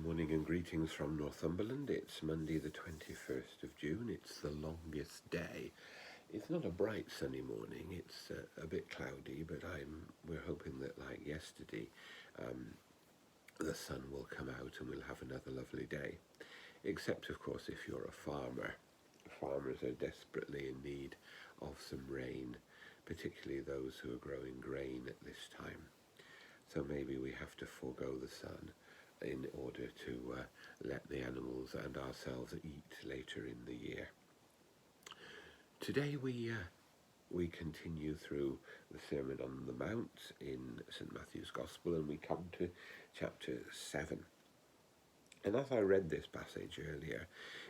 Morning and greetings from Northumberland. It's Monday the 21st of June. It's the longest day. It's not a bright sunny morning. It's a bit cloudy, but we're hoping that like yesterday, the sun will come out and we'll have another lovely day. Except of course if you're a farmer. Farmers are desperately in need of some rain, particularly those who are growing grain at this time. So maybe we have to forego the sun in order to let the animals and ourselves eat later in the year. Today we continue through the Sermon on the Mount in St. Matthew's Gospel, and we come to chapter 7. And as I read this passage earlier,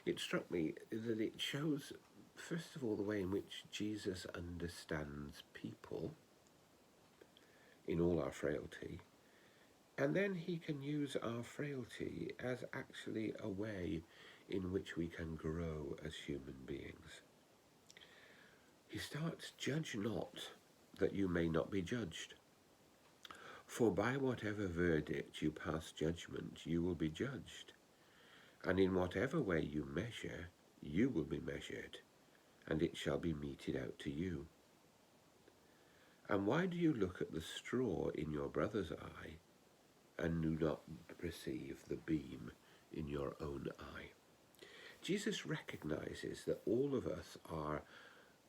it struck me that it shows, first of all, the way in which Jesus understands people in all our frailty. And then he can use our frailty as actually a way in which we can grow as human beings. He starts, "Judge not, that you may not be judged. For by whatever verdict you pass judgment, you will be judged. And in whatever way you measure, you will be measured, and it shall be meted out to you. And why do you look at the straw in your brother's eye, and do not perceive the beam in your own eye?" Jesus recognizes that all of us are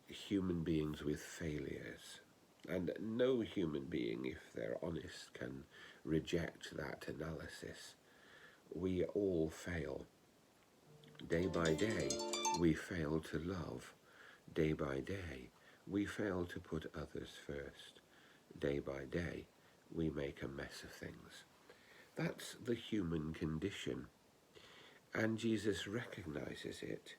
human beings with failures, and no human being, if they're honest, can reject that analysis. We all fail. Day by day, we fail to love. Day by day, we fail to put others first. Day by day, we make a mess of things. That's the human condition. And Jesus recognizes it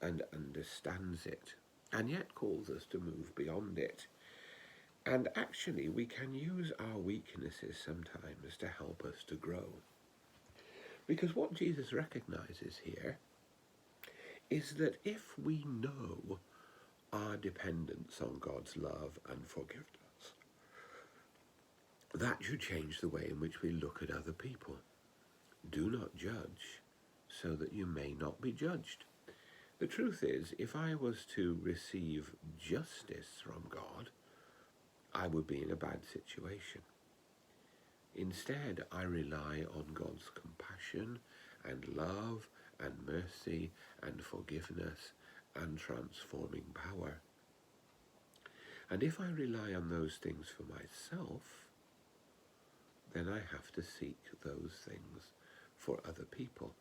and understands it, and yet calls us to move beyond it. And actually, we can use our weaknesses sometimes to help us to grow. Because what Jesus recognizes here is that if we know our dependence on God's love and forgiveness, that should change the way in which we look at other people. Do not judge, so that you may not be judged. The truth is, if I was to receive justice from God, I would be in a bad situation. Instead, I rely on God's compassion and love and mercy and forgiveness and transforming power. And if I rely on those things for myself, then I have to seek those things for other people.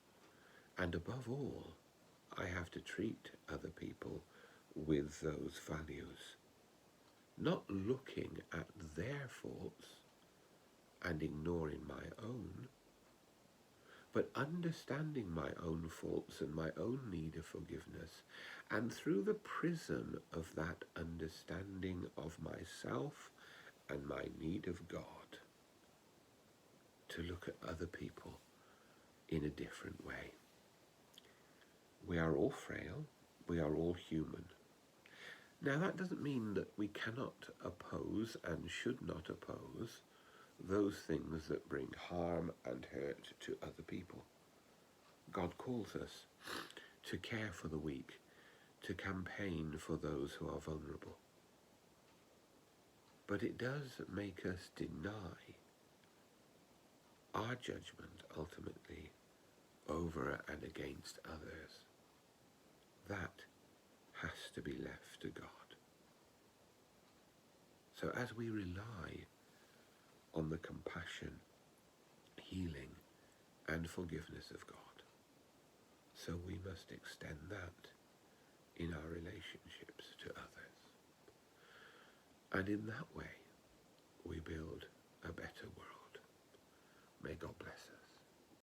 And above all, I have to treat other people with those values, not looking at their faults and ignoring my own, but understanding my own faults and my own need of forgiveness, and through the prism of that understanding of myself and my need of God, to look at other people in a different way. We are all frail, we are all human. Now that doesn't mean that we cannot oppose and should not oppose those things that bring harm and hurt to other people. God calls us to care for the weak, to campaign for those who are vulnerable. But it does make us deny our judgment ultimately over and against others. That has to be left to God. So as we rely on the compassion, healing, and forgiveness of God, so we must extend that in our relationships to others. And in that way, we build a better world. May God bless us.